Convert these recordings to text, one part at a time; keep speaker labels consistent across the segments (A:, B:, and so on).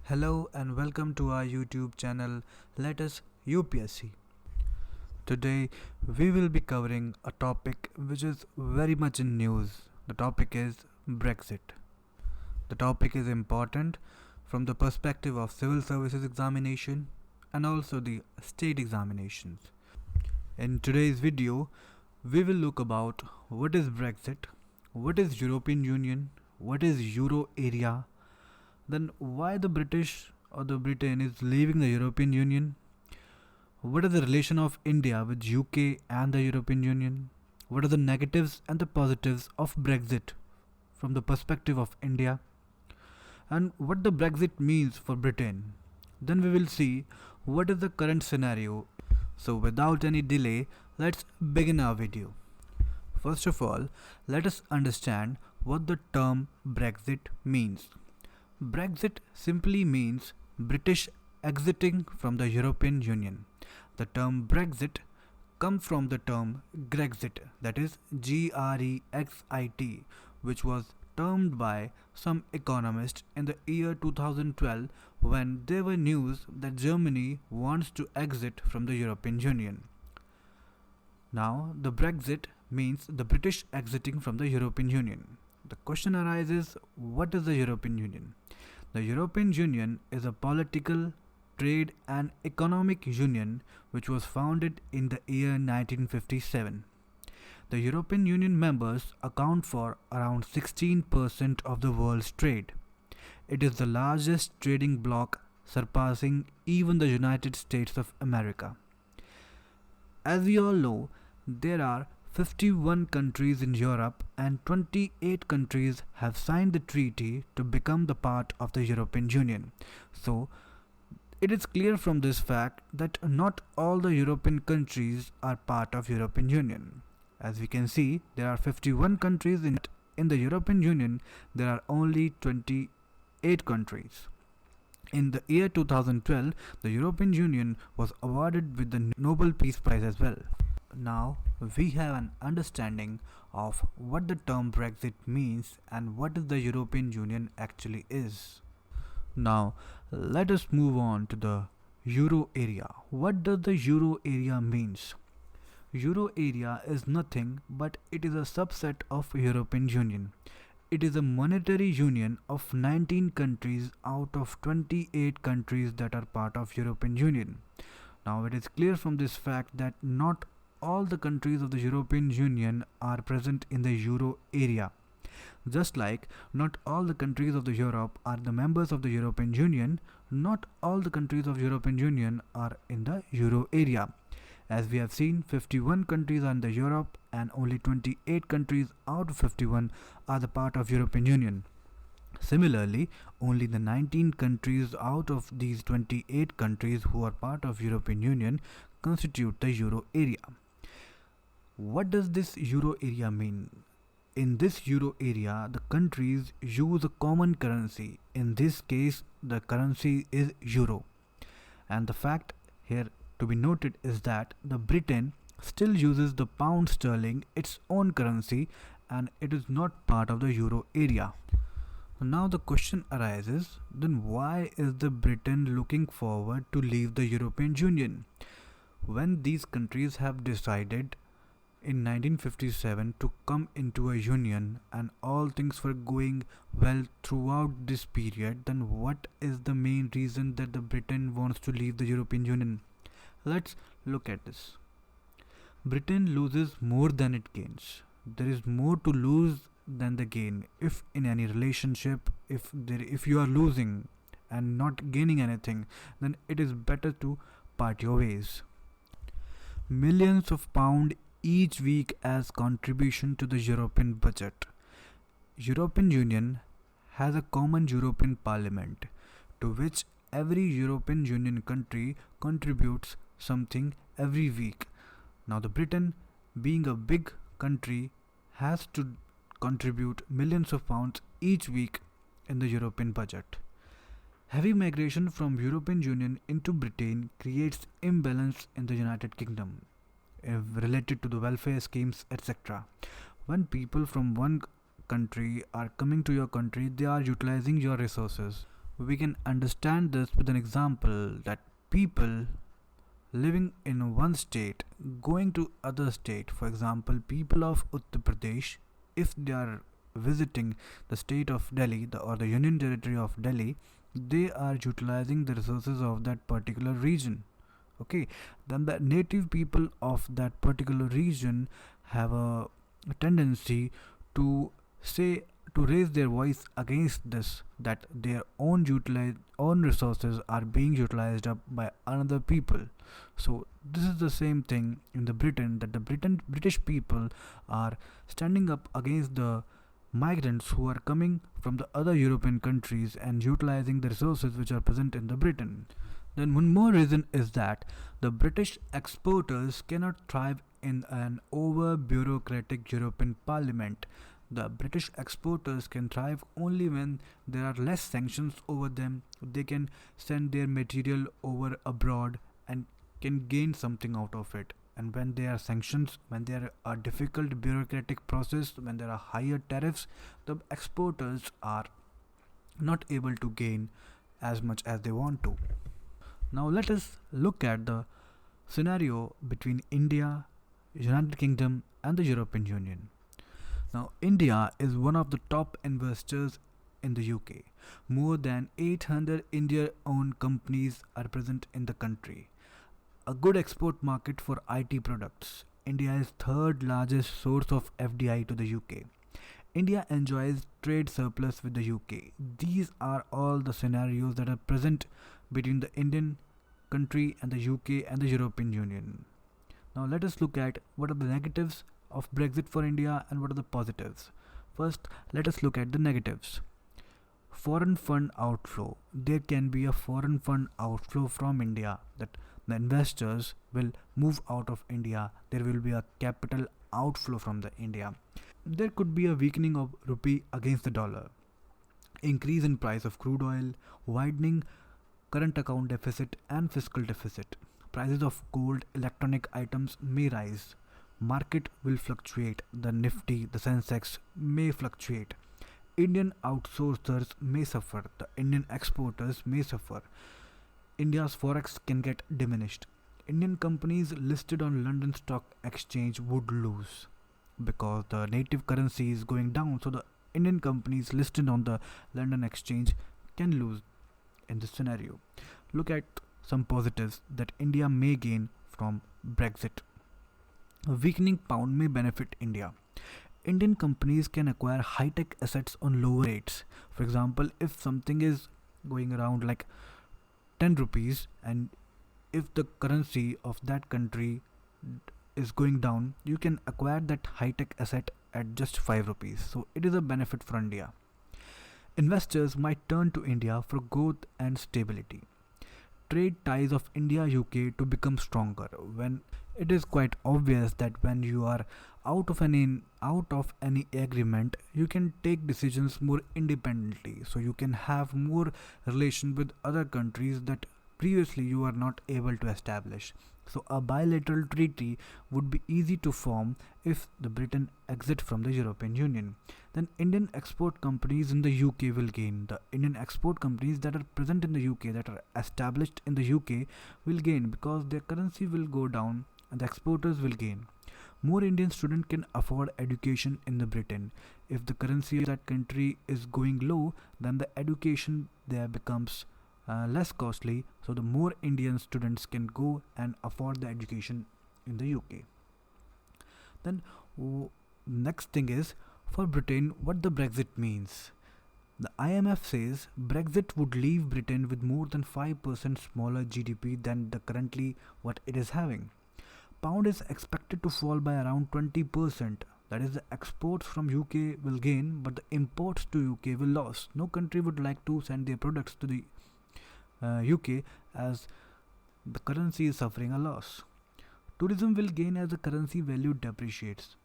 A: Hello and welcome to our YouTube channel Let Us UPSC. Today we will be covering a topic which is very much in news. The topic is Brexit. The topic is important from the perspective of civil services examination and also the state examinations. In today's video, we will look about what is Brexit, what is European Union, what is Euro area, then why the British or the Britain is leaving the European Union, what is the relation of India with UK and the European Union, what are the negatives and the positives of Brexit from the perspective of India, and what the Brexit means for Britain. Then we will see what is the current scenario. So without any delay, let's begin our video. First of all, let us understand what the term Brexit means. Brexit simply means British exiting from the European Union. The term Brexit comes from the term Grexit, that is Grexit, which was termed by some economists in the year 2012 when there were news that Germany wants to exit from the European Union. Now, the Brexit means the British exiting from the European Union. The question arises, what is the European Union? The European Union is a political, trade and economic union which was founded in the year 1957. The European Union members account for around 16% of the world's trade. It is the largest trading bloc, surpassing even the United States of America. As we all know, there are 51 countries in Europe and 28 countries have signed the treaty to become the part of the European Union. So, it is clear from this fact that not all the European countries are part of European Union. As we can see, there are 51 countries in the European Union. There are only 28 countries. In the year 2012, the European Union was awarded with the Nobel Peace Prize as well. Now we have an understanding of what the term Brexit means and what is the European Union actually is. Now let us move on to the Euro area. What does the Euro area means? Euro area is nothing but it is a subset of European Union. It is a monetary union of 19 countries out of 28 countries that are part of European Union. Now it is clear from this fact that not all the countries of the European Union are present in the Euro area. Just like not all the countries of the Europe are the members of the European Union, not all the countries of European Union are in the Euro area. As we have seen, 51 countries are in the Europe and only 28 countries out of 51 are the part of European Union. Similarly, only the 19 countries out of these 28 countries who are part of European Union constitute the Euro area. What does this Euro area mean? In this Euro area, the countries use a common currency. In this case, the currency is Euro. And the fact here to be noted is that the Britain still uses the pound sterling, its own currency, and it is not part of the Euro area. Now the question arises, then why is the Britain looking forward to leave the European Union? When these countries have decided in 1957 to come into a union and all things were going well throughout this period, then what is the main reason that the Britain wants to leave the European Union? Let's look at this. Britain loses more than it gains. There is more to lose than the gain. If in any relationship, if you are losing and not gaining anything, then it is better to part your ways. Millions of pounds each week as contribution to the European budget. European Union has a common European Parliament to which every European Union country contributes something every week. Now the Britain, being a big country, has to contribute millions of pounds each week in the European budget. Heavy migration from European Union into Britain creates imbalance in the United Kingdom related to the welfare schemes, etc. When people from one country are coming to your country, they are utilizing your resources. We can understand this with an example that people living in one state going to other state, for example people of Uttar Pradesh, if they are visiting the state of Delhi, or the union territory of Delhi, they are utilizing the resources of that particular region. Okay, then the native people of that particular region have a tendency to say, to raise their voice against this, that their own resources are being utilized up by another people. So this is the same thing in the Britain, that the British people are standing up against the migrants who are coming from the other European countries and utilizing the resources which are present in the Britain. Then one more reason is that the British exporters cannot thrive in an over bureaucratic European parliament. The British exporters can thrive only when there are less sanctions over them. They can send their material over abroad and can gain something out of it. And when there are sanctions, when there are a difficult bureaucratic process, when there are higher tariffs, the exporters are not able to gain as much as they want to. Now let us look at the scenario between India, United Kingdom and the European Union. Now India is one of the top investors in the UK. More than 800 India owned companies are present in the country. A good export market for IT products. India is third largest source of FDI to the UK. India enjoys trade surplus with the UK. These are all the scenarios that are present between the Indian country and the UK and the European Union. Now let us look at what are the negatives of Brexit for India and what are the positives. First, let us look at the negatives. Foreign fund outflow. There can be a foreign fund outflow from India, that the investors will move out of India. There will be a capital outflow from the India. There could be a weakening of rupee against the dollar, increase in price of crude oil, widening current account deficit and fiscal deficit. Prices of gold, electronic items may rise. Market will fluctuate. The Nifty, the Sensex may fluctuate. Indian outsourcers may suffer. The Indian exporters may suffer. India's forex can get diminished. Indian companies listed on London Stock Exchange would lose because the native currency is going down. So the Indian companies listed on the London Exchange can lose in this scenario. Look at some positives that India may gain from Brexit. A weakening pound may benefit India. Indian companies can acquire high-tech assets on lower rates. For example, if something is going around like 10 rupees and if the currency of that country is going down, you can acquire that high-tech asset at just 5 rupees. So it is a benefit for India. Investors might turn to India for growth and stability. Trade ties of India UK to become stronger. When it is quite obvious that when you are out of any agreement, you can take decisions more independently, so you can have more relation with other countries that previously you are not able to establish. So a bilateral treaty would be easy to form if the Britain exit from the European Union. Then Indian export companies in the UK will gain. The Indian export companies that are present in the UK, that are established in the UK, will gain because their currency will go down and the exporters will gain. More Indian students can afford education in the Britain. If the currency of that country is going low, then the education there becomes less costly, so the more Indian students can go and afford the education in the UK. Then next thing is for Britain what the Brexit means. The IMF says Brexit would leave Britain with more than 5% smaller GDP than the currently what it is having. Pound is expected to fall by around 20%. That is, the exports from UK will gain, but the imports to UK will lose. No country would like to send their products to the UK as the currency is suffering a loss. Tourism will gain as the currency value depreciates.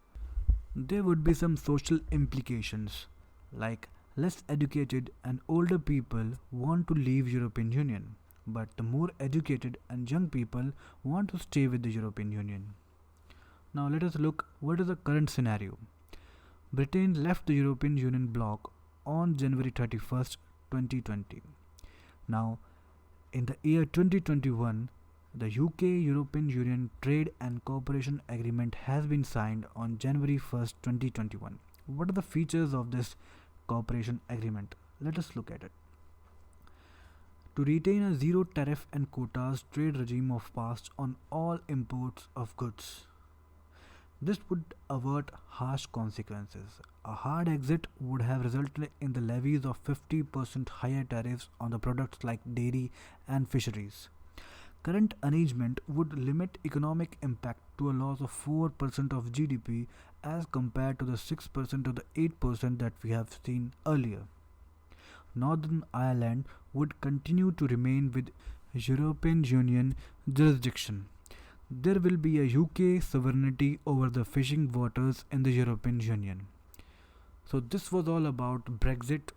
A: There would be some social implications, like less educated and older people want to leave European Union, but the more educated and young people want to stay with the European Union. Now let us look what is the current scenario. Britain left the European Union bloc on January 31st, 2020. Now, in the year 2021, the UK European Union Trade and Cooperation Agreement has been signed on January 1st, 2021. What are the features of this cooperation agreement? Let us look at it. To retain a zero tariff and quotas trade regime of past on all imports of goods. This would avert harsh consequences. A hard exit would have resulted in the levies of 50% higher tariffs on the products like dairy and fisheries. Current arrangement would limit economic impact to a loss of 4% of GDP as compared to the 6% or the 8% that we have seen earlier. Northern Ireland would continue to remain with European Union jurisdiction. There will be a UK sovereignty over the fishing waters in the European Union. So this was all about Brexit,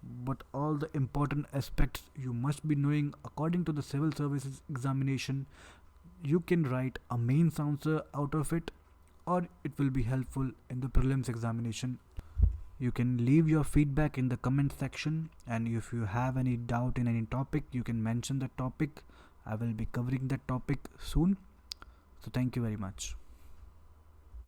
A: but all the important aspects you must be knowing according to the civil services examination. You can write a mains answer out of it, or it will be helpful in the prelims examination. You can leave your feedback in the comment section, and if you have any doubt in any topic, you can mention the topic. I will be covering that topic soon. So thank you very much.